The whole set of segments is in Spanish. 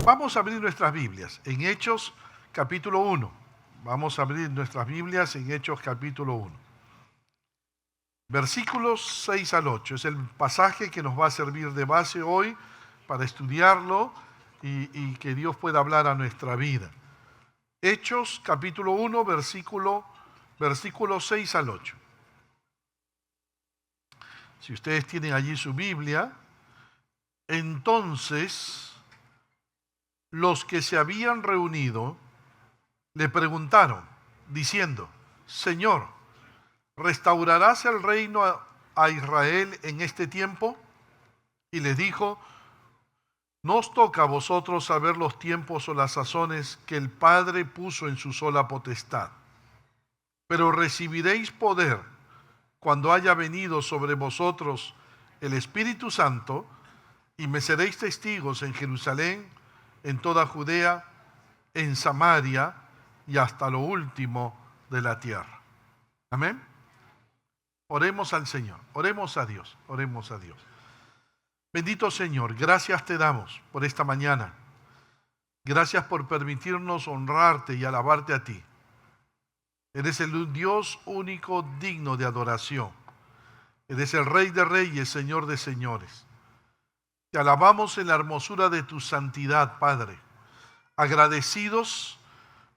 Vamos a abrir nuestras Biblias en Hechos capítulo 1. Vamos a abrir nuestras Biblias en Hechos capítulo 1. Versículos 6 al 8. Es el pasaje que nos va a servir de base hoy para estudiarlo y que Dios pueda hablar a nuestra vida. Hechos capítulo 1, versículos 6 al 8. Si ustedes tienen allí su Biblia, entonces los que se habían reunido le preguntaron, diciendo: Señor, ¿restaurarás el reino a Israel en este tiempo? Y les dijo: no os toca a vosotros saber los tiempos o las sazones que el Padre puso en su sola potestad, pero recibiréis poder cuando haya venido sobre vosotros el Espíritu Santo, y me seréis testigos en Jerusalén, en toda Judea, en Samaria y hasta lo último de la tierra. Amén. Oremos al Señor, oremos a Dios, oremos a Dios. Bendito Señor, gracias te damos por esta mañana. Gracias por permitirnos honrarte y alabarte a ti. Eres el Dios único digno de adoración. Eres el Rey de Reyes, Señor de Señores. Te alabamos en la hermosura de tu santidad, Padre. Agradecidos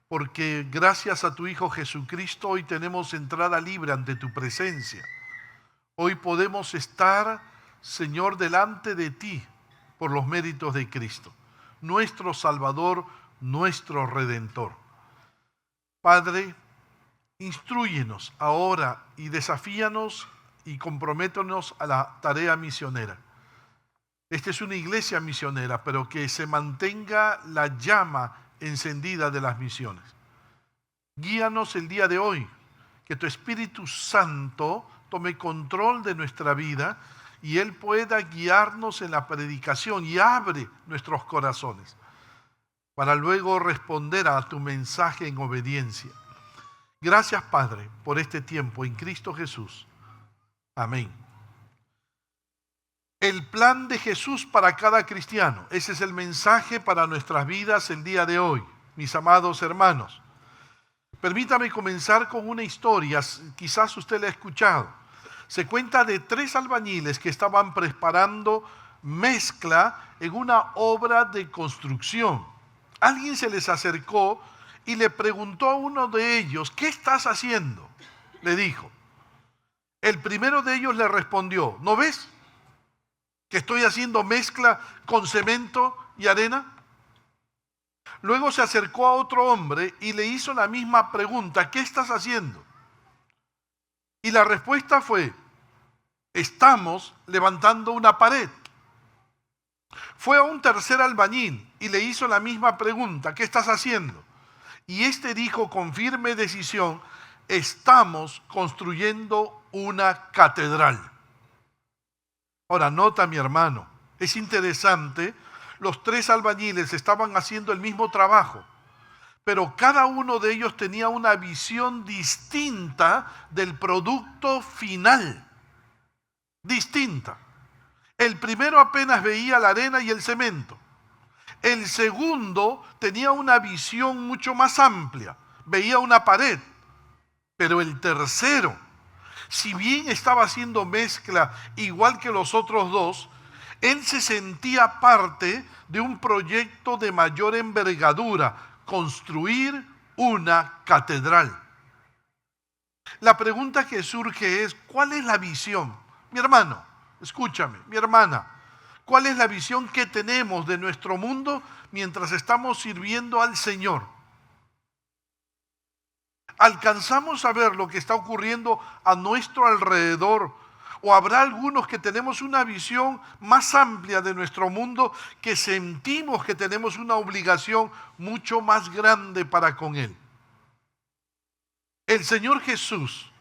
porque gracias a tu Hijo Jesucristo hoy tenemos entrada libre ante tu presencia. Hoy podemos estar, Señor, delante de ti por los méritos de Cristo, nuestro Salvador, nuestro Redentor. Padre, instrúyenos ahora y desafíanos y comprométenos a la tarea misionera. Esta es una iglesia misionera, pero que se mantenga la llama encendida de las misiones. Guíanos el día de hoy, que tu Espíritu Santo tome control de nuestra vida y Él pueda guiarnos en la predicación y abre nuestros corazones para luego responder a tu mensaje en obediencia. Gracias, Padre, por este tiempo en Cristo Jesús. Amén. El plan de Jesús para cada cristiano. Ese es el mensaje para nuestras vidas el día de hoy, mis amados hermanos. Permítame comenzar con una historia, quizás usted la ha escuchado. Se cuenta de 3 albañiles que estaban preparando mezcla en una obra de construcción. Alguien se les acercó y le preguntó a uno de ellos: ¿qué estás haciendo?, le dijo. El primero de ellos le respondió: ¿no ves que estoy haciendo mezcla con cemento y arena? Luego se acercó a otro hombre y le hizo la misma pregunta: ¿qué estás haciendo? Y la respuesta fue: estamos levantando una pared. Fue a un tercer albañil y le hizo la misma pregunta: ¿qué estás haciendo? Y este dijo con firme decisión: estamos construyendo una catedral. Ahora, nota, mi hermano, es interesante, los 3 albañiles estaban haciendo el mismo trabajo, pero cada uno de ellos tenía una visión distinta del producto final. Distinta. El primero apenas veía la arena y el cemento. El segundo tenía una visión mucho más amplia, veía una pared. Pero el tercero, si bien estaba haciendo mezcla igual que los otros 2, él se sentía parte de un proyecto de mayor envergadura: construir una catedral. La pregunta que surge es: ¿cuál es la visión? Mi hermano, escúchame, mi hermana, ¿cuál es la visión que tenemos de nuestro mundo mientras estamos sirviendo al Señor? ¿Alcanzamos a ver lo que está ocurriendo a nuestro alrededor? ¿O habrá algunos que tenemos una visión más amplia de nuestro mundo, que sentimos que tenemos una obligación mucho más grande para con Él? El Señor Jesús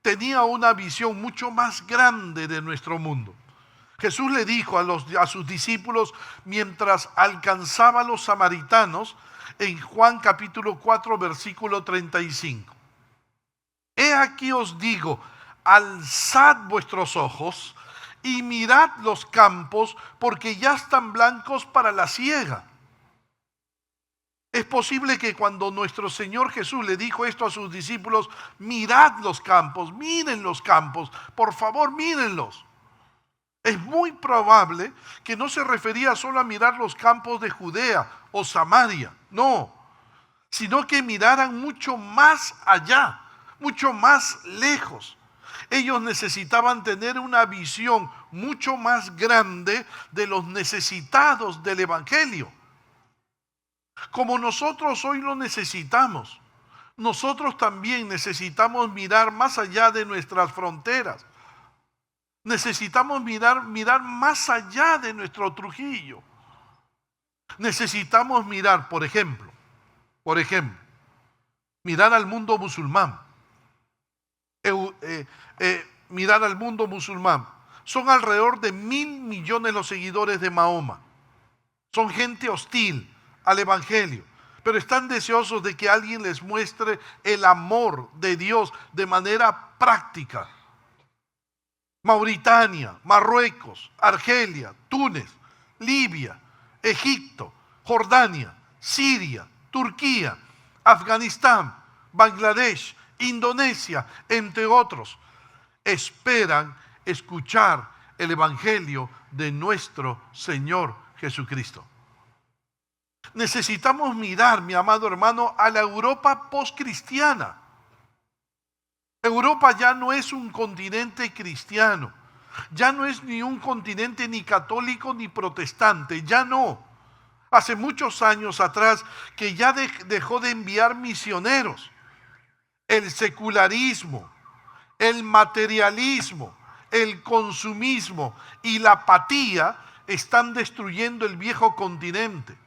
tenía una visión mucho más grande de nuestro mundo. Jesús le dijo a sus discípulos mientras alcanzaba a los samaritanos en Juan capítulo 4, versículo 35. He aquí os digo, alzad vuestros ojos y mirad los campos, porque ya están blancos para la siega. Es posible que cuando nuestro Señor Jesús le dijo esto a sus discípulos, mirad los campos, miren los campos, por favor mírenlos. Es muy probable que no se refería solo a mirar los campos de Judea o Samaria, no, sino que miraran mucho más allá, mucho más lejos. Ellos necesitaban tener una visión mucho más grande de los necesitados del Evangelio. Como nosotros hoy lo necesitamos, nosotros también necesitamos mirar más allá de nuestras fronteras. Necesitamos mirar más allá de nuestro Trujillo. Necesitamos mirar, por ejemplo, mirar al mundo musulmán. Mirar al mundo musulmán. Son alrededor de 1.000 millones los seguidores de Mahoma. Son gente hostil al Evangelio, pero están deseosos de que alguien les muestre el amor de Dios de manera práctica. Mauritania, Marruecos, Argelia, Túnez, Libia, Egipto, Jordania, Siria, Turquía, Afganistán, Bangladesh, Indonesia, entre otros, esperan escuchar el Evangelio de nuestro Señor Jesucristo. Necesitamos mirar, mi amado hermano, a la Europa postcristiana. Europa ya no es un continente cristiano, ya no es ni un continente ni católico ni protestante, ya no. Hace muchos años atrás que ya dejó de enviar misioneros. El secularismo, el materialismo, el consumismo y la apatía están destruyendo el viejo continente.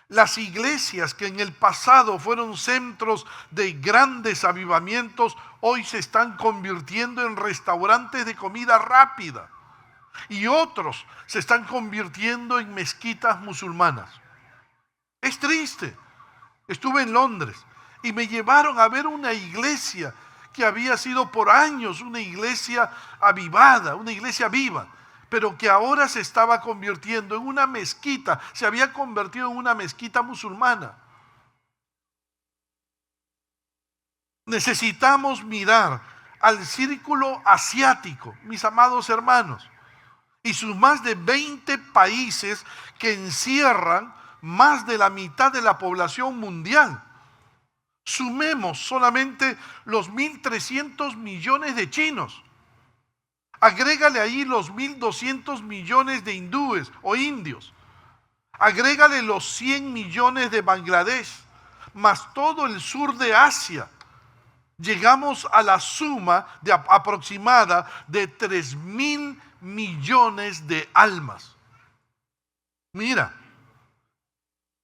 Las iglesias que en el pasado fueron centros de grandes avivamientos, hoy se están convirtiendo en restaurantes de comida rápida. Y otros se están convirtiendo en mezquitas musulmanas. Es triste. Estuve en Londres y me llevaron a ver una iglesia que había sido por años una iglesia avivada, una iglesia viva, pero que ahora se estaba convirtiendo en una mezquita, se había convertido en una mezquita musulmana. Necesitamos mirar al círculo asiático, mis amados hermanos, y sus más de 20 países que encierran más de la mitad de la población mundial. Sumemos solamente los 1.300 millones de chinos. Agrégale ahí los 1.200 millones de hindúes o indios. Agrégale los 100 millones de Bangladesh, más todo el sur de Asia. Llegamos a la suma aproximada de 3.000 millones de almas. Mira,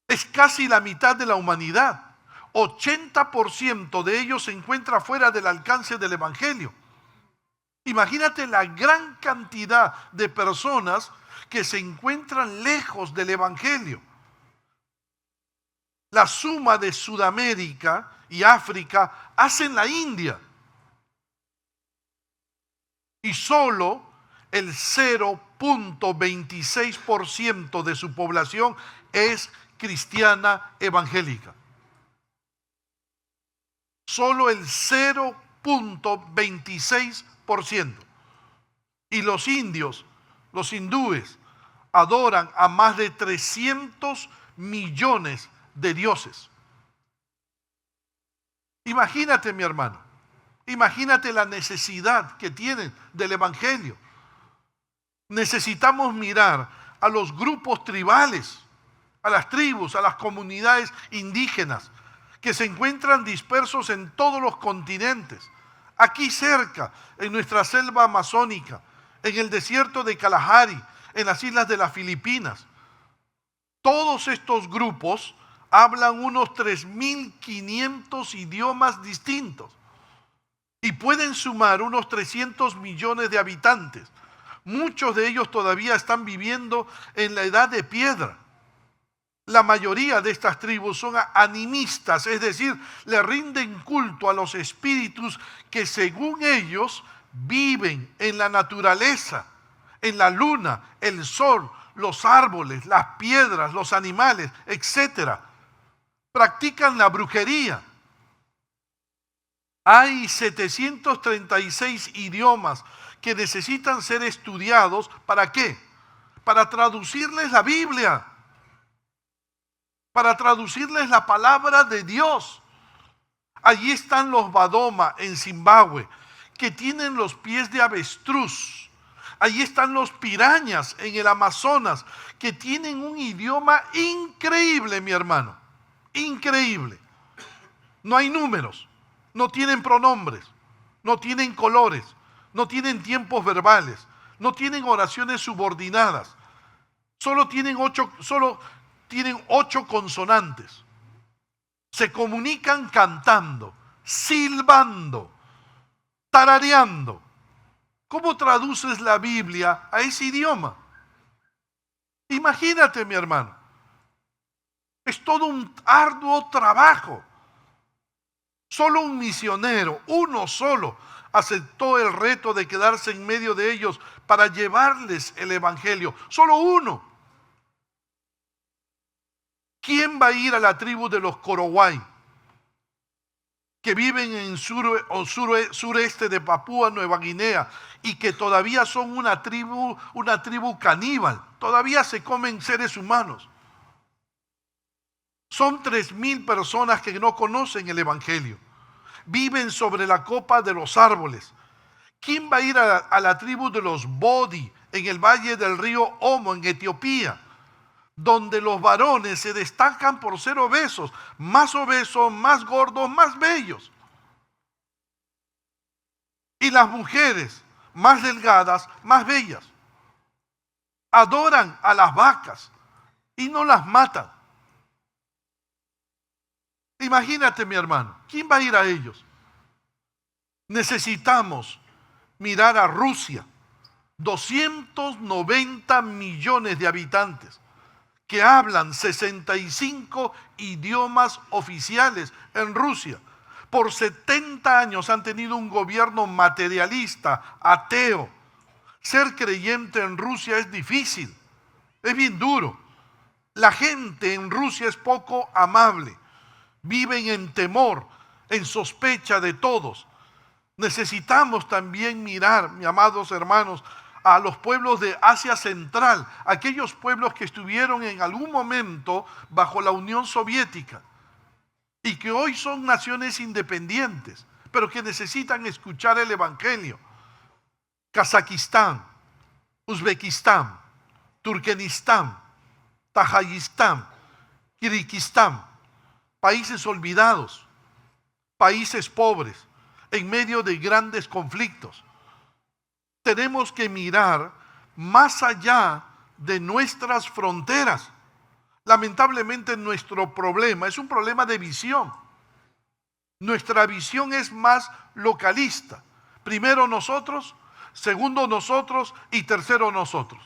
es casi la mitad de la humanidad. 80% de ellos se encuentra fuera del alcance del Evangelio. Imagínate la gran cantidad de personas que se encuentran lejos del Evangelio. La suma de Sudamérica y África hacen la India. Y solo el 0.26% de su población es cristiana evangélica. Solo el 0.26%. Y los indios, los hindúes, adoran a más de 300 millones de dioses. Imagínate, mi hermano, imagínate la necesidad que tienen del Evangelio. Necesitamos mirar a los grupos tribales, a las tribus, a las comunidades indígenas que se encuentran dispersos en todos los continentes, aquí cerca, en nuestra selva amazónica, en el desierto de Kalahari, en las islas de las Filipinas. Todos estos grupos hablan unos 3.500 idiomas distintos y pueden sumar unos 300 millones de habitantes. Muchos de ellos todavía están viviendo en la edad de piedra. La mayoría de estas tribus son animistas, es decir, le rinden culto a los espíritus que según ellos viven en la naturaleza, en la luna, el sol, los árboles, las piedras, los animales, etc. practican la brujería. Hay 736 idiomas que necesitan ser estudiados. ¿Para qué? Para traducirles la Biblia, para traducirles la palabra de Dios. Allí están los Badoma en Zimbabue, que tienen los pies de avestruz. Allí están los pirañas en el Amazonas, que tienen un idioma increíble, mi hermano. Increíble. No hay números, no tienen pronombres, no tienen colores, no tienen tiempos verbales, no tienen oraciones subordinadas. Solo tienen ocho consonantes. Se comunican cantando, silbando, tarareando. ¿Cómo traduces la Biblia a ese idioma? Imagínate, mi hermano. Es todo un arduo trabajo. Solo un misionero, uno solo, aceptó el reto de quedarse en medio de ellos para llevarles el evangelio. Solo uno. ¿Quién va a ir a la tribu de los Korowai, que viven en sureste de Papúa Nueva Guinea y que todavía son una tribu caníbal? Todavía se comen seres humanos. Son 3,000 personas que no conocen el evangelio. Viven sobre la copa de los árboles. ¿Quién va a ir a la tribu de los Bodi en el valle del río Omo en Etiopía, donde los varones se destacan por ser obesos, más gordos, más bellos? Y las mujeres más delgadas, más bellas. Adoran a las vacas y no las matan. Imagínate, mi hermano, ¿quién va a ir a ellos? Necesitamos mirar a Rusia, 290 millones de habitantes, que hablan 65 idiomas oficiales en Rusia. Por 70 años han tenido un gobierno materialista, ateo. Ser creyente en Rusia es difícil, es bien duro. La gente en Rusia es poco amable. Viven en temor, en sospecha de todos. Necesitamos también mirar, mis amados hermanos, a los pueblos de Asia Central, aquellos pueblos que estuvieron en algún momento bajo la Unión Soviética y que hoy son naciones independientes, pero que necesitan escuchar el Evangelio. Kazajistán, Uzbekistán, Turkmenistán, Tayikistán, Kirguistán, países olvidados, países pobres, en medio de grandes conflictos. Tenemos que mirar más allá de nuestras fronteras. Lamentablemente nuestro problema es un problema de visión. Nuestra visión es más localista. Primero nosotros, segundo nosotros y tercero nosotros.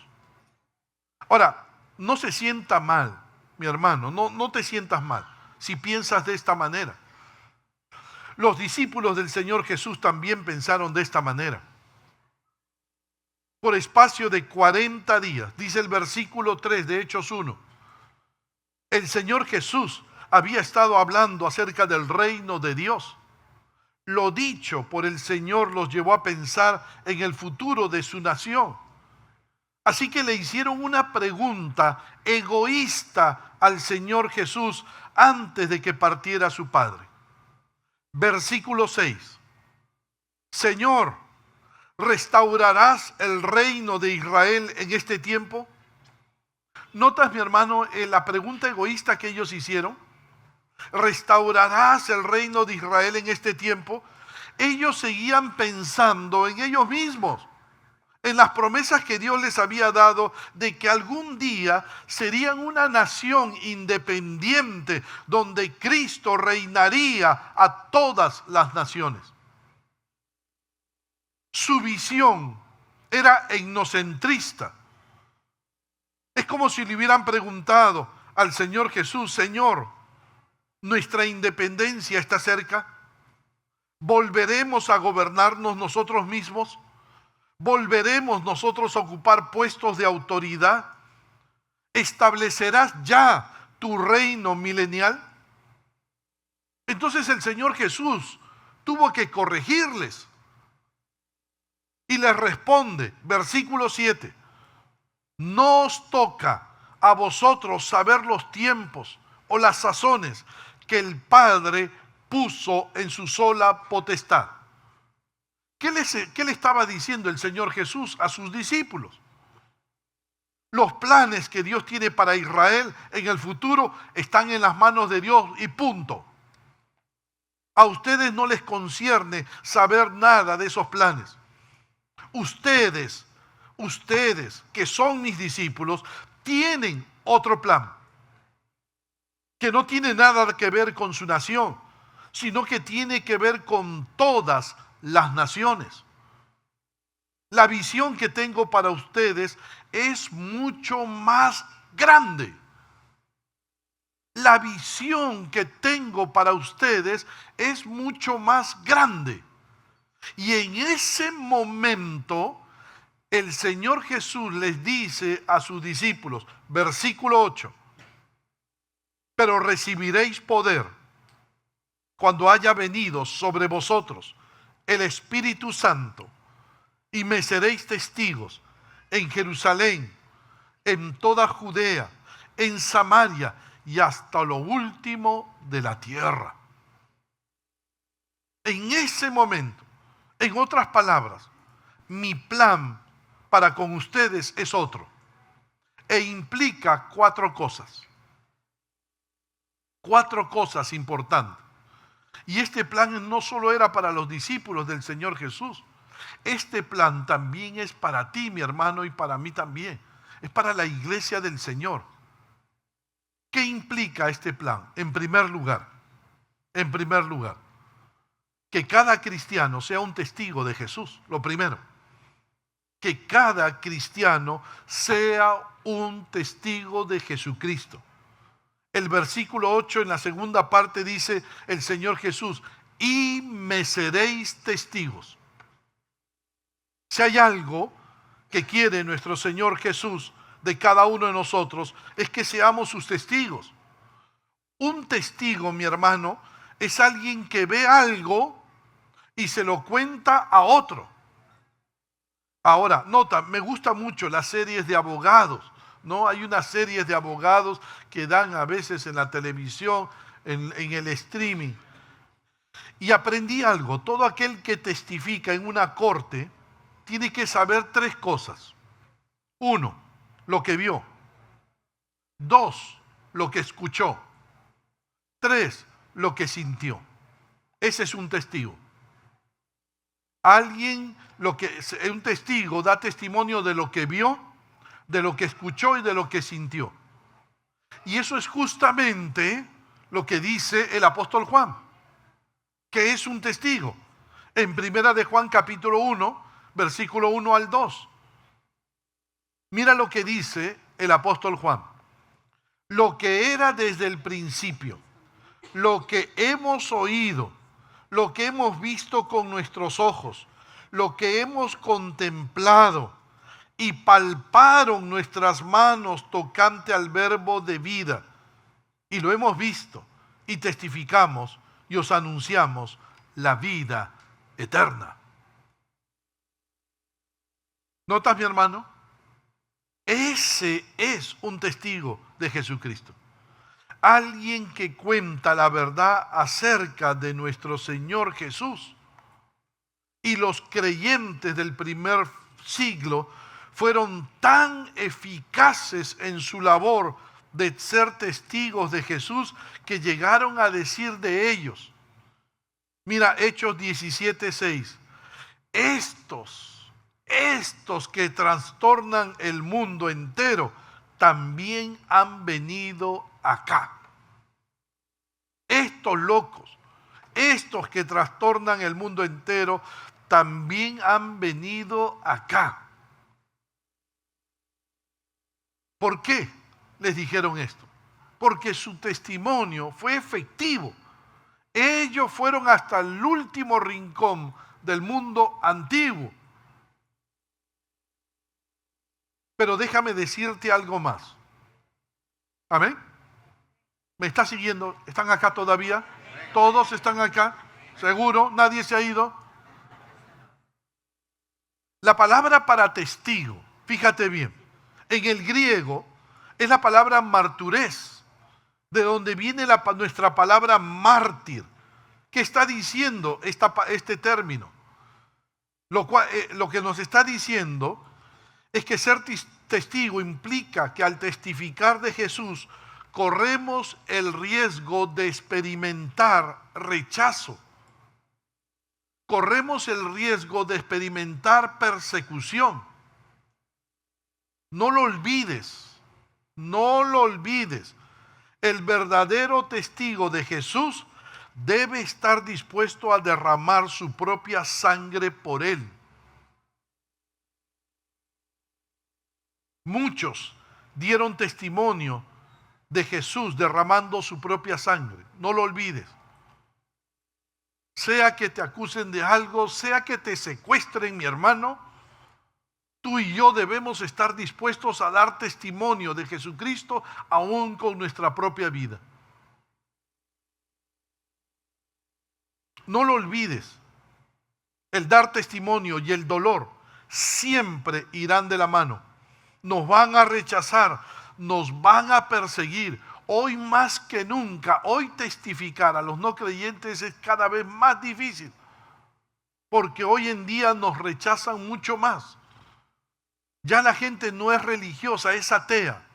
Ahora, no se sienta mal, mi hermano, no te sientas mal si piensas de esta manera. Los discípulos del Señor Jesús también pensaron de esta manera. Por espacio de 40 días, dice el versículo 3 de Hechos 1, el Señor Jesús había estado hablando acerca del reino de Dios. Lo dicho por el Señor los llevó a pensar en el futuro de su nación. Así que le hicieron una pregunta egoísta al Señor Jesús antes de que partiera su Padre. Versículo 6. Señor, ¿restaurarás el reino de Israel en este tiempo? ¿Notas, mi hermano, la pregunta egoísta que ellos hicieron? ¿Restaurarás el reino de Israel en este tiempo? Ellos seguían pensando en ellos mismos, en las promesas que Dios les había dado de que algún día serían una nación independiente donde Cristo reinaría a todas las naciones. Su visión era etnocentrista. Es como si le hubieran preguntado al Señor Jesús: Señor, ¿nuestra independencia está cerca? ¿Volveremos a gobernarnos nosotros mismos? ¿Volveremos nosotros a ocupar puestos de autoridad? ¿Establecerás ya tu reino milenial? Entonces el Señor Jesús tuvo que corregirles. Y les responde, versículo 7, no os toca a vosotros saber los tiempos o las sazones que el Padre puso en su sola potestad. ¿Qué le estaba diciendo el Señor Jesús a sus discípulos? Los planes que Dios tiene para Israel en el futuro están en las manos de Dios y punto. A ustedes no les concierne saber nada de esos planes. Ustedes que son mis discípulos, tienen otro plan que no tiene nada que ver con su nación, sino que tiene que ver con todas las naciones. La visión que tengo para ustedes es mucho más grande. La visión que tengo para ustedes es mucho más grande. Y en ese momento, el Señor Jesús les dice a sus discípulos, versículo 8, pero recibiréis poder cuando haya venido sobre vosotros el Espíritu Santo, y me seréis testigos en Jerusalén, en toda Judea, en Samaria y hasta lo último de la tierra. En ese momento, en otras palabras, mi plan para con ustedes es otro e implica cuatro cosas importantes. Y este plan no solo era para los discípulos del Señor Jesús, este plan también es para ti, mi hermano, y para mí también. Es para la iglesia del Señor. ¿Qué implica este plan? En primer lugar, que cada cristiano sea un testigo de Jesús, lo primero. Que cada cristiano sea un testigo de Jesucristo. El versículo 8 en la segunda parte dice el Señor Jesús, y me seréis testigos. Si hay algo que quiere nuestro Señor Jesús de cada uno de nosotros, es que seamos sus testigos. Un testigo, mi hermano, es alguien que ve algo y se lo cuenta a otro. Ahora, nota, me gustan mucho las series de abogados, ¿no? Hay unas series de abogados que dan a veces en la televisión, en el streaming. Y aprendí algo, todo aquel que testifica en una corte tiene que saber tres cosas. 1, lo que vio. 2, lo que escuchó. 3, lo que sintió. Ese es un testigo. Un testigo da testimonio de lo que vio, de lo que escuchó y de lo que sintió. Y eso es justamente lo que dice el apóstol Juan, que es un testigo. En primera de Juan capítulo 1, versículo 1 al 2. Mira lo que dice el apóstol Juan. Lo que era desde el principio, lo que hemos oído, lo que hemos visto con nuestros ojos, lo que hemos contemplado y palparon nuestras manos tocante al verbo de vida. Y lo hemos visto y testificamos y os anunciamos la vida eterna. ¿Notas, mi hermano? Ese es un testigo de Jesucristo. Alguien que cuenta la verdad acerca de nuestro Señor Jesús. Y los creyentes del primer siglo fueron tan eficaces en su labor de ser testigos de Jesús que llegaron a decir de ellos. Mira, Hechos 17:6. Estos que trastornan el mundo entero también han venido acá. Estos locos, estos que trastornan el mundo entero, también han venido acá. ¿Por qué les dijeron esto? Porque su testimonio fue efectivo. Ellos fueron hasta el último rincón del mundo antiguo. Pero déjame decirte algo más. ¿Amén? ¿Me está siguiendo? ¿Están acá todavía? ¿Todos están acá? ¿Seguro? ¿Nadie se ha ido? La palabra para testigo, fíjate bien, en el griego es la palabra marturés, de donde viene nuestra palabra mártir. ¿Qué está diciendo este término? Lo que nos está diciendo es que ser testigo implica que al testificar de Jesús corremos el riesgo de experimentar rechazo. Corremos el riesgo de experimentar persecución. No lo olvides, no lo olvides. El verdadero testigo de Jesús debe estar dispuesto a derramar su propia sangre por él. Muchos dieron testimonio de Jesús derramando su propia sangre. No lo olvides. Sea que te acusen de algo, sea que te secuestren, mi hermano, tú y yo debemos estar dispuestos a dar testimonio de Jesucristo aún con nuestra propia vida. No lo olvides. El dar testimonio y el dolor siempre irán de la mano. Nos van a rechazar, nos van a perseguir. Hoy más que nunca, hoy testificar a los no creyentes es cada vez más difícil, porque hoy en día nos rechazan mucho más. Ya la gente no es religiosa, es atea.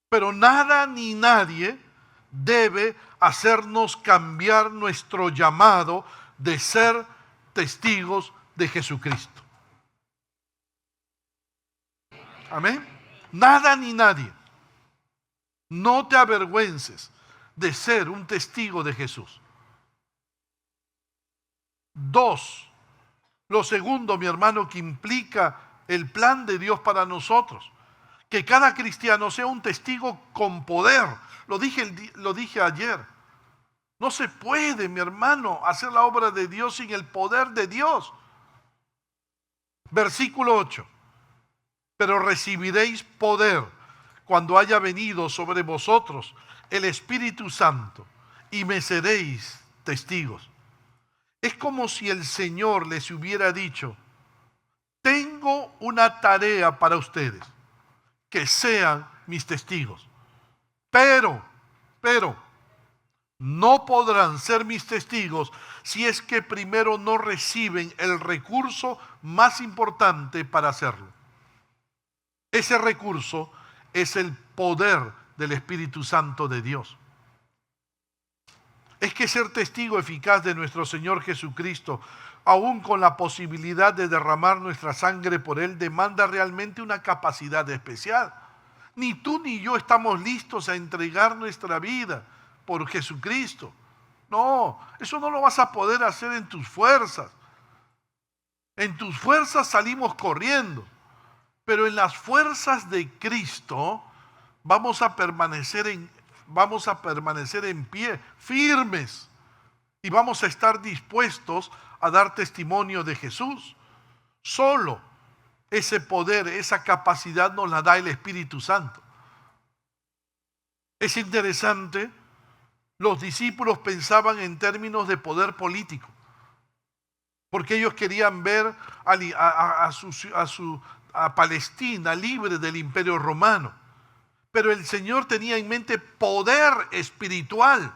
Pero nada ni nadie debe hacernos cambiar nuestro llamado de ser testigos de Jesucristo. Amén. Nada ni nadie. No te avergüences de ser un testigo de Jesús. 2. Lo segundo, mi hermano, que implica el plan de Dios para nosotros. Que cada cristiano sea un testigo con poder. Lo dije ayer. No se puede, mi hermano, hacer la obra de Dios sin el poder de Dios. Versículo 8. Pero recibiréis poder cuando haya venido sobre vosotros el Espíritu Santo y me seréis testigos. Es como si el Señor les hubiera dicho: tengo una tarea para ustedes, que sean mis testigos. Pero, no podrán ser mis testigos si es que primero no reciben el recurso más importante para hacerlo. Ese recurso es el poder del Espíritu Santo de Dios. Es que ser testigo eficaz de nuestro Señor Jesucristo, aún con la posibilidad de derramar nuestra sangre por Él, demanda realmente una capacidad especial. Ni tú ni yo estamos listos a entregar nuestra vida por Jesucristo. No, eso no lo vas a poder hacer en tus fuerzas. En tus fuerzas salimos corriendo, pero en las fuerzas de Cristo vamos a permanecer en pie, firmes, y vamos a estar dispuestos a dar testimonio de Jesús. Solo ese poder, esa capacidad nos la da el Espíritu Santo. Es interesante, los discípulos pensaban en términos de poder político, porque ellos querían ver a Palestina libre del Imperio Romano. Pero el Señor tenía en mente poder espiritual,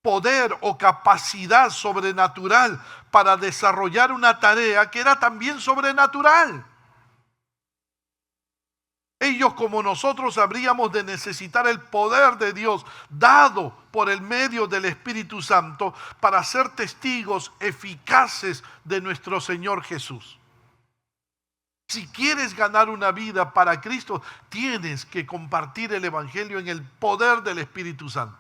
poder o capacidad sobrenatural para desarrollar una tarea que era también sobrenatural. Ellos, como nosotros, habríamos de necesitar el poder de Dios dado por el medio del Espíritu Santo para ser testigos eficaces de nuestro Señor Jesús. Si quieres ganar una vida para Cristo, tienes que compartir el Evangelio en el poder del Espíritu Santo.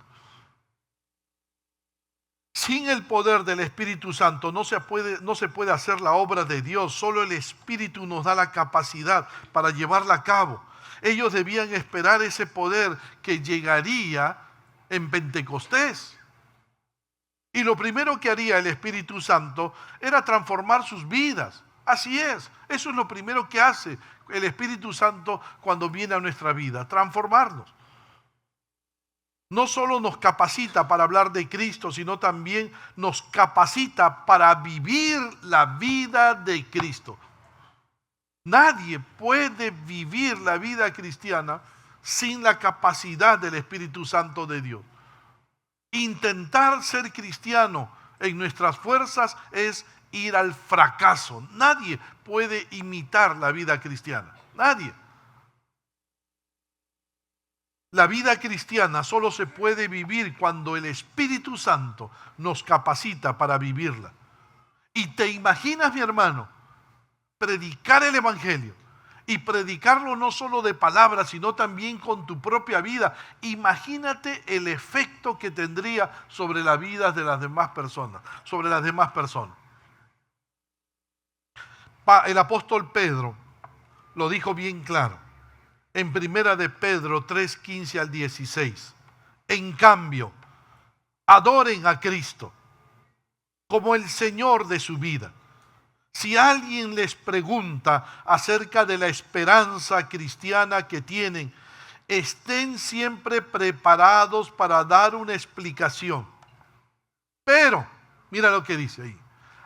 Sin el poder del Espíritu Santo no se puede hacer la obra de Dios. Solo el Espíritu nos da la capacidad para llevarla a cabo. Ellos debían esperar ese poder que llegaría en Pentecostés. Y lo primero que haría el Espíritu Santo era transformar sus vidas. Así es, eso es lo primero que hace el Espíritu Santo cuando viene a nuestra vida, transformarnos. no solo nos capacita para hablar de Cristo, sino también nos capacita para vivir la vida de Cristo. Nadie puede vivir la vida cristiana sin la capacidad del Espíritu Santo de Dios. Intentar ser cristiano en nuestras fuerzas es ir al fracaso. Nadie puede imitar la vida cristiana. Nadie. La vida cristiana solo se puede vivir cuando el Espíritu Santo nos capacita para vivirla. Y te imaginas, mi hermano, predicar el Evangelio y predicarlo no solo de palabras, sino también con tu propia vida. Imagínate el efecto que tendría sobre la vida de las demás personas, sobre las demás personas. El apóstol Pedro lo dijo bien claro en Primera de Pedro 3:15 al 16. En cambio, adoren a Cristo como el Señor de su vida. Si alguien les pregunta acerca de la esperanza cristiana que tienen, estén siempre preparados para dar una explicación. Pero, mira lo que dice ahí,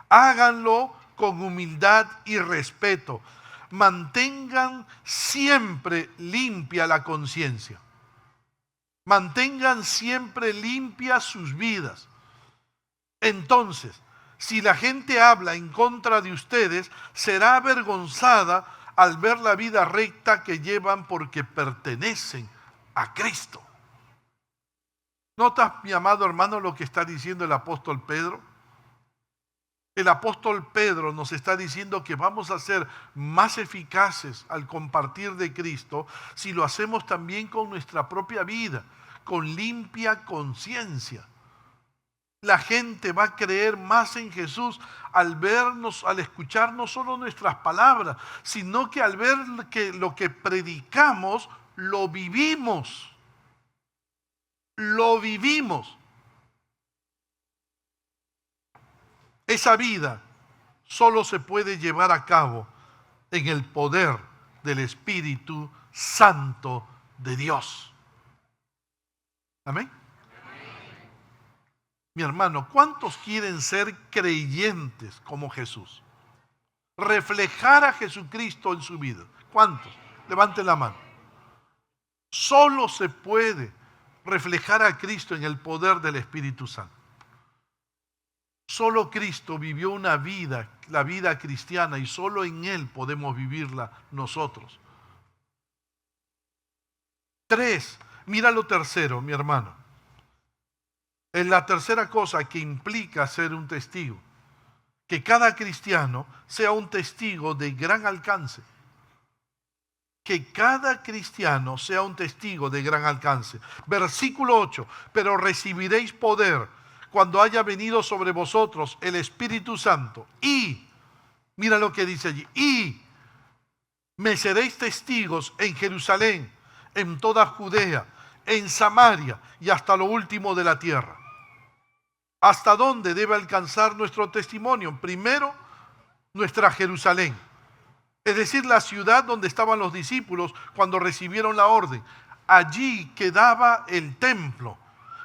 háganlo con humildad y respeto. Mantengan siempre limpia la conciencia. Mantengan siempre limpias sus vidas. Entonces, si la gente habla en contra de ustedes, será avergonzada al ver la vida recta que llevan porque pertenecen a Cristo. ¿Notas, mi amado hermano, lo que está diciendo el apóstol Pedro? El apóstol Pedro nos está diciendo que vamos a ser más eficaces al compartir de Cristo si lo hacemos también con nuestra propia vida, con limpia conciencia. La gente va a creer más en Jesús al vernos, al escuchar no solo nuestras palabras, sino que al ver que lo que predicamos lo vivimos. Lo vivimos. Esa vida solo se puede llevar a cabo en el poder del Espíritu Santo de Dios. Amén. Mi hermano, ¿cuántos quieren ser creyentes como Jesús? Reflejar a Jesucristo en su vida. ¿Cuántos? Levanten la mano. Solo se puede reflejar a Cristo en el poder del Espíritu Santo. Solo Cristo vivió una vida, la vida cristiana, y solo en Él podemos vivirla nosotros. 3, mira lo tercero, mi hermano. Es la tercera cosa que implica ser un testigo. Que cada cristiano sea un testigo de gran alcance. Que cada cristiano sea un testigo de gran alcance. Versículo 8. Pero recibiréis poder cuando haya venido sobre vosotros el Espíritu Santo. Y, mira lo que dice allí. Y me seréis testigos en Jerusalén, en toda Judea, en Samaria y hasta lo último de la tierra. ¿Hasta dónde debe alcanzar nuestro testimonio? Primero, nuestra Jerusalén. Es decir, la ciudad donde estaban los discípulos cuando recibieron la orden. Allí quedaba el templo.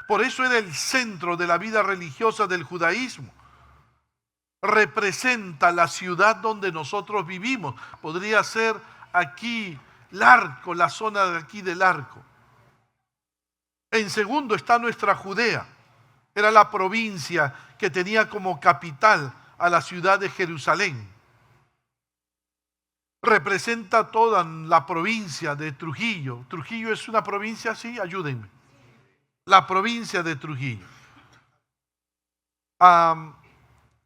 Por eso era el centro de la vida religiosa del judaísmo. Representa la ciudad donde nosotros vivimos. Podría ser aquí Larco, la zona de aquí del Arco. En segundo está nuestra Judea. Era la provincia que tenía como capital a la ciudad de Jerusalén. Representa toda la provincia de Trujillo. ¿Trujillo es una provincia? Sí, ayúdenme. La provincia de Trujillo.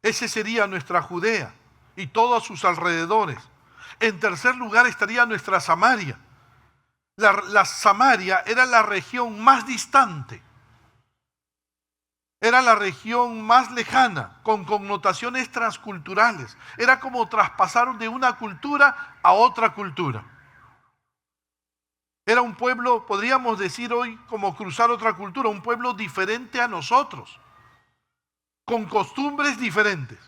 Ese sería nuestra Judea y todos sus alrededores. En tercer lugar estaría nuestra Samaria. La Samaria era la región más distante. Era la región más lejana, con connotaciones transculturales. Era como traspasar de una cultura a otra cultura. Era un pueblo, podríamos decir hoy, como cruzar otra cultura, un pueblo diferente a nosotros, con costumbres diferentes,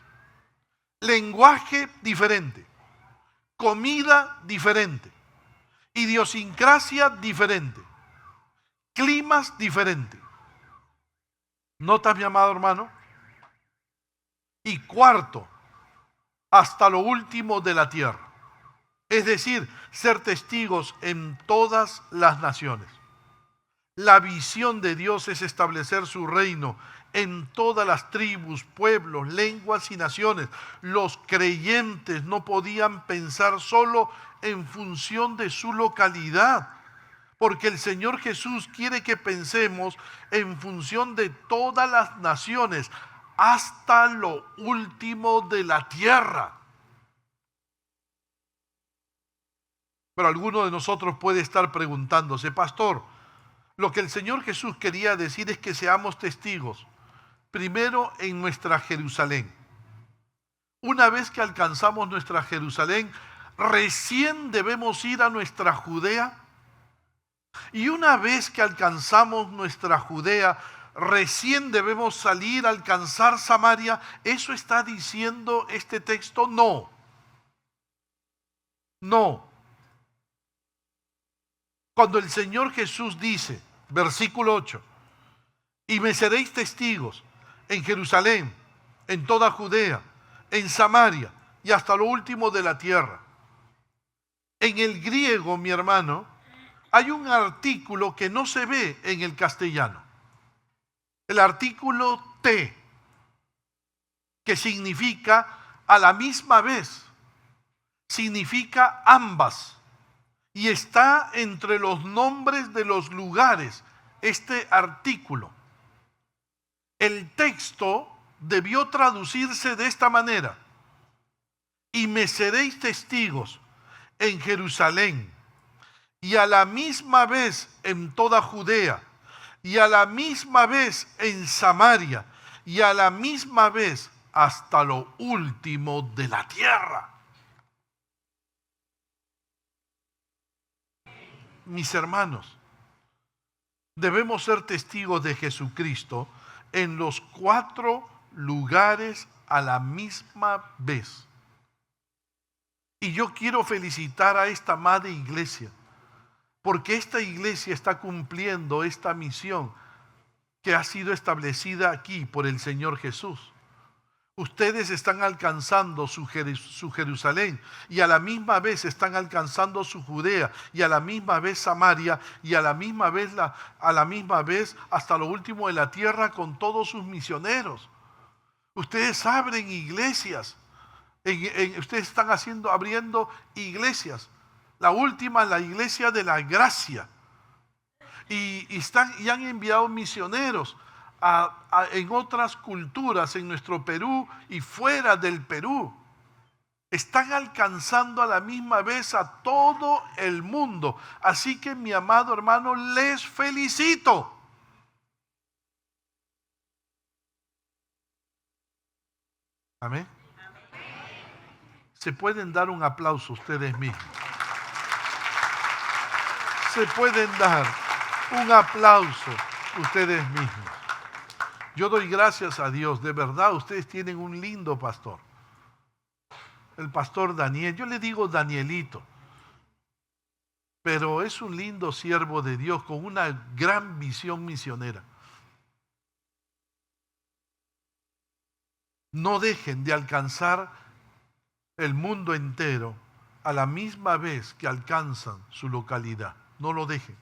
lenguaje diferente, comida diferente, idiosincrasia diferente, clima climas diferentes. ¿Notas, mi amado hermano? Y cuarto, hasta lo último de la tierra. Es decir, ser testigos en todas las naciones. La visión de Dios es establecer su reino en todas las tribus, pueblos, lenguas y naciones. Los creyentes no podían pensar solo en función de su localidad, porque el Señor Jesús quiere que pensemos en función de todas las naciones, hasta lo último de la tierra. Pero alguno de nosotros puede estar preguntándose, pastor, lo que el Señor Jesús quería decir es que seamos testigos, primero en nuestra Jerusalén. Una vez que alcanzamos nuestra Jerusalén, recién debemos ir a nuestra Judea. Y una vez que alcanzamos nuestra Judea, recién debemos salir a alcanzar Samaria. ¿Eso está diciendo este texto? No. No. Cuando el Señor Jesús dice, versículo 8, y me seréis testigos en Jerusalén, en toda Judea, en Samaria y hasta lo último de la tierra. En el griego, mi hermano, hay un artículo que no se ve en el castellano. El artículo te, que significa a la misma vez, significa ambas. Y está entre los nombres de los lugares, este artículo. El texto debió traducirse de esta manera. Y me seréis testigos en Jerusalén, y a la misma vez en toda Judea, y a la misma vez en Samaria, y a la misma vez hasta lo último de la tierra. Mis hermanos, debemos ser testigos de Jesucristo en los 4 lugares a la misma vez. Y yo quiero felicitar a esta amada iglesia, porque esta iglesia está cumpliendo esta misión que ha sido establecida aquí por el Señor Jesús. Ustedes están alcanzando su Jerusalén y a la misma vez están alcanzando su Judea y a la misma vez Samaria y a la misma vez hasta lo último de la tierra con todos sus misioneros. Ustedes abren iglesias, ustedes están abriendo iglesias. La última, la iglesia de la gracia. Y han enviado misioneros en otras culturas, en nuestro Perú y fuera del Perú. Están alcanzando a la misma vez a todo el mundo. Así que, mi amado hermano, les felicito. Amén. Se pueden dar un aplauso ustedes mismos. Se pueden dar un aplauso ustedes mismos. Yo doy gracias a Dios, de verdad ustedes tienen un lindo pastor. El pastor Daniel, yo le digo Danielito, pero es un lindo siervo de Dios con una gran visión misionera. No dejen de alcanzar el mundo entero a la misma vez que alcanzan su localidad. No lo dejen.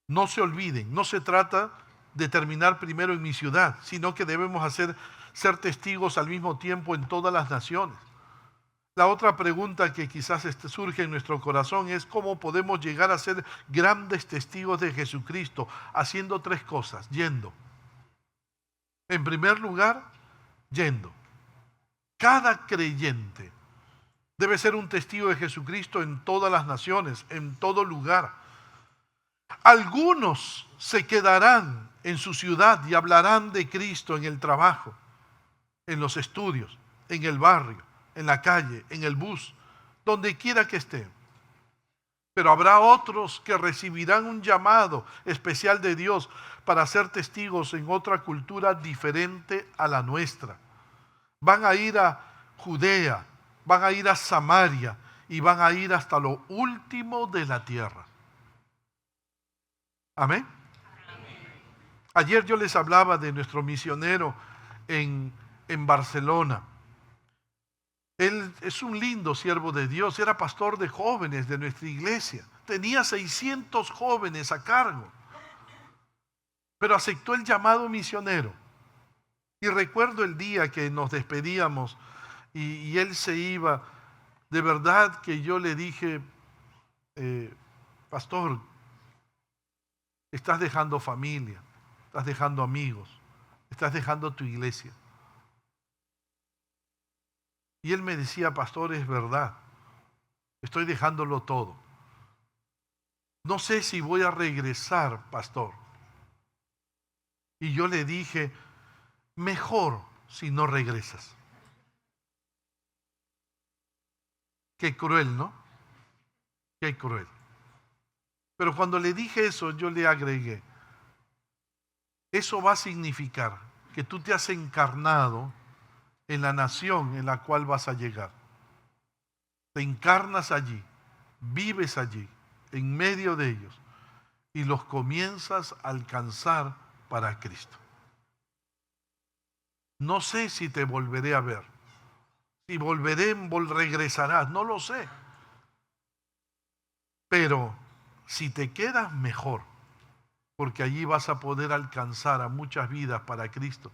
No se olviden, no se trata de terminar primero en mi ciudad, sino que debemos ser testigos al mismo tiempo en todas las naciones. La otra pregunta que quizás surge en nuestro corazón es cómo podemos llegar a ser grandes testigos de Jesucristo, haciendo 3 cosas, yendo. En primer lugar, yendo. Cada creyente debe ser un testigo de Jesucristo en todas las naciones, en todo lugar. Algunos se quedarán en su ciudad y hablarán de Cristo en el trabajo, en los estudios, en el barrio, en la calle, en el bus, donde quiera que estén. Pero habrá otros que recibirán un llamado especial de Dios para ser testigos en otra cultura diferente a la nuestra. Van a ir a Judea, van a ir a Samaria y van a ir hasta lo último de la tierra. Amén. Ayer yo les hablaba de nuestro misionero en Barcelona. Él es un lindo siervo de Dios, era pastor de jóvenes de nuestra iglesia. Tenía 600 jóvenes a cargo, pero aceptó el llamado misionero. Y recuerdo el día que nos despedíamos y él se iba. De verdad que yo le dije, pastor, estás dejando familia, estás dejando amigos, estás dejando tu iglesia. Y él me decía, pastor, es verdad, estoy dejándolo todo. No sé si voy a regresar, pastor. Y yo le dije, mejor si no regresas. Qué cruel, ¿no? Qué cruel. Pero cuando le dije eso, yo le agregué, eso va a significar que tú te has encarnado en la nación en la cual vas a llegar. Te encarnas allí, vives allí, en medio de ellos, y los comienzas a alcanzar para Cristo. No sé si te volveré a ver, si regresarás, no lo sé. Pero si te quedas, mejor, porque allí vas a poder alcanzar a muchas vidas para Cristo.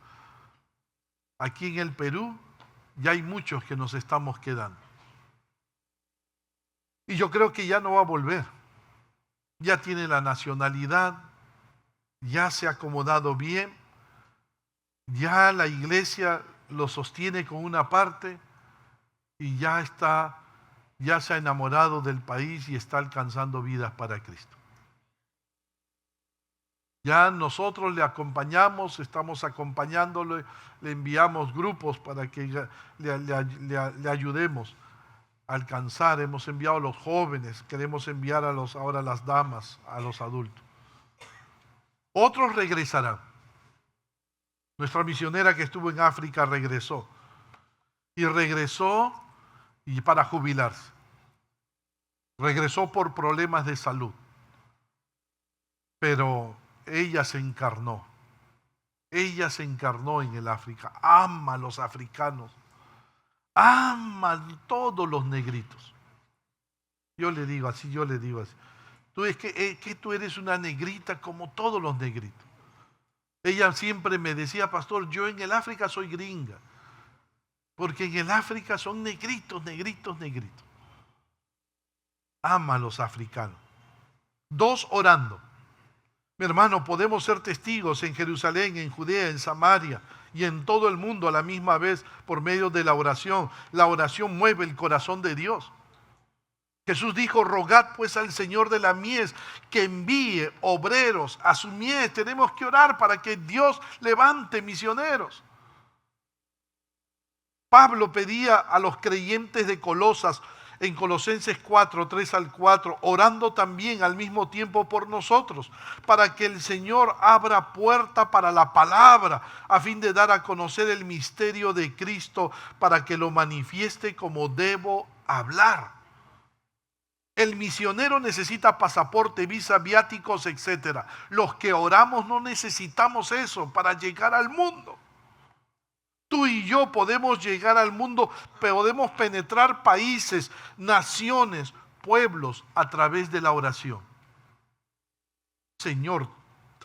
Aquí en el Perú ya hay muchos que nos estamos quedando. Y yo creo que ya no va a volver. Ya tiene la nacionalidad, ya se ha acomodado bien, ya la iglesia lo sostiene con una parte y ya se ha enamorado del país y está alcanzando vidas para Cristo. Ya nosotros le acompañamos, estamos acompañándolo, le enviamos grupos para que le ayudemos a alcanzar. Hemos enviado a los jóvenes, queremos enviar ahora a las damas, a los adultos. Otros regresarán. Nuestra misionera que estuvo en África regresó. Y para jubilarse. Regresó por problemas de salud. Pero ella se encarnó. Ella se encarnó en el África. Ama a los africanos. Ama a todos los negritos. Yo le digo así. Tú es que tú eres una negrita como todos los negritos. Ella siempre me decía, pastor, yo en el África soy gringa. Porque en el África son negritos. Ama a los africanos. 2, orando. Mi hermano, podemos ser testigos en Jerusalén, en Judea, en Samaria y en todo el mundo a la misma vez por medio de la oración. La oración mueve el corazón de Dios. Jesús dijo, rogad pues al Señor de la mies que envíe obreros a su mies. Tenemos que orar para que Dios levante misioneros. Pablo pedía a los creyentes de Colosas en Colosenses 4, 3 al 4, orando también al mismo tiempo por nosotros, para que el Señor abra puerta para la palabra, a fin de dar a conocer el misterio de Cristo, para que lo manifieste como debo hablar. El misionero necesita pasaporte, visa, viáticos, etc. Los que oramos no necesitamos eso para llegar al mundo. Tú y yo podemos llegar al mundo, podemos penetrar países, naciones, pueblos a través de la oración. Señor,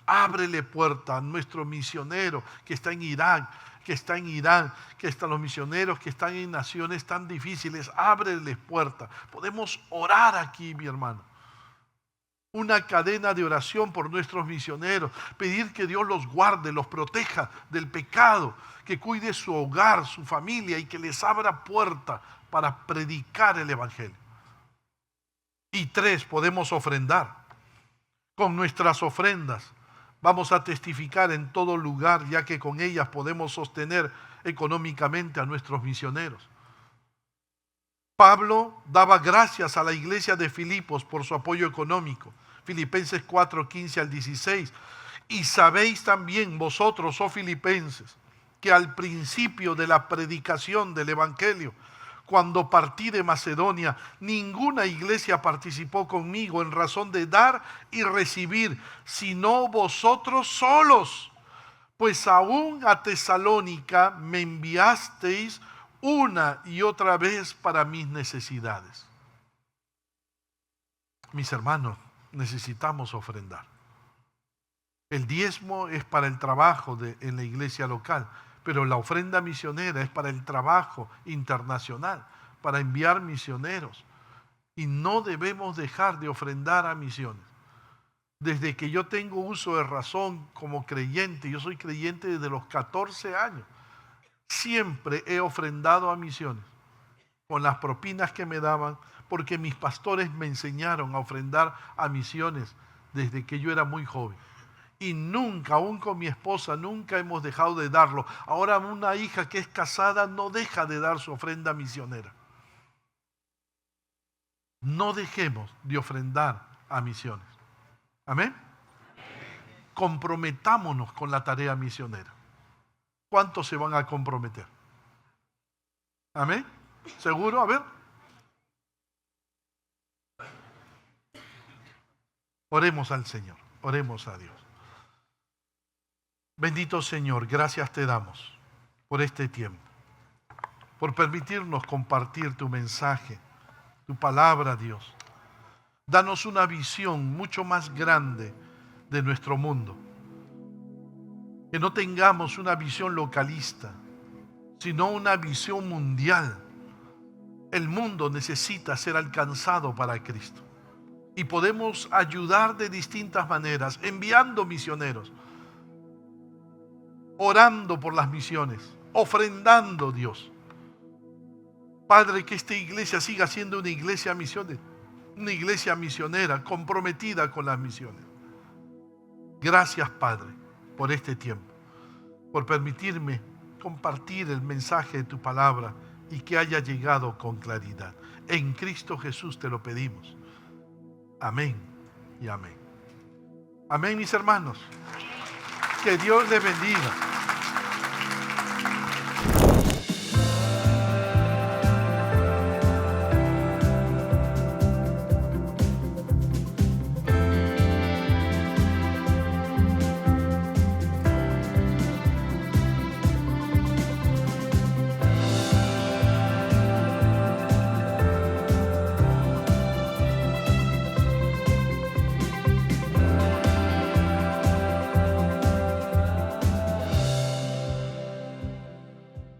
ábrele puerta a nuestro misionero que está en Irak, que está en Irán, que están los misioneros que están en naciones tan difíciles. Ábreles puerta. Podemos orar aquí, mi hermano. Una cadena de oración por nuestros misioneros. Pedir que Dios los guarde, los proteja del pecado, que cuide su hogar, su familia y que les abra puerta para predicar el evangelio. Y 3, podemos ofrendar. Con nuestras ofrendas vamos a testificar en todo lugar, ya que con ellas podemos sostener económicamente a nuestros misioneros. Pablo daba gracias a la iglesia de Filipos por su apoyo económico. Filipenses 4, 15 al 16. Y sabéis también vosotros, oh filipenses, que al principio de la predicación del evangelio, Cuando partí de Macedonia, ninguna iglesia participó conmigo en razón de dar y recibir, sino vosotros solos. Pues aún a Tesalónica me enviasteis una y otra vez para mis necesidades. Mis hermanos, necesitamos ofrendar. El diezmo es para el trabajo en la iglesia local, pero la ofrenda misionera es para el trabajo internacional, para enviar misioneros. Y no debemos dejar de ofrendar a misiones. Desde que yo tengo uso de razón como creyente, yo soy creyente desde los 14 años, siempre he ofrendado a misiones con las propinas que me daban, porque mis pastores me enseñaron a ofrendar a misiones desde que yo era muy joven. Y nunca, aún con mi esposa, nunca hemos dejado de darlo. Ahora una hija que es casada no deja de dar su ofrenda misionera. No dejemos de ofrendar a misiones. ¿Amén? Comprometámonos con la tarea misionera. ¿Cuántos se van a comprometer? ¿Amén? ¿Seguro? A ver. Oremos al Señor, oremos a Dios. Bendito Señor, gracias te damos por este tiempo, por permitirnos compartir tu mensaje, tu palabra, Dios. Danos una visión mucho más grande de nuestro mundo. Que no tengamos una visión localista, sino una visión mundial. El mundo necesita ser alcanzado para Cristo. Y podemos ayudar de distintas maneras, enviando misioneros, orando por las misiones, ofrendando, Dios. Padre, que esta iglesia siga siendo una iglesia misionera, comprometida con las misiones. Gracias, Padre, por este tiempo, por permitirme compartir el mensaje de tu palabra y que haya llegado con claridad. En Cristo Jesús te lo pedimos. Amén y amén. Amén, mis hermanos. Que Dios les bendiga.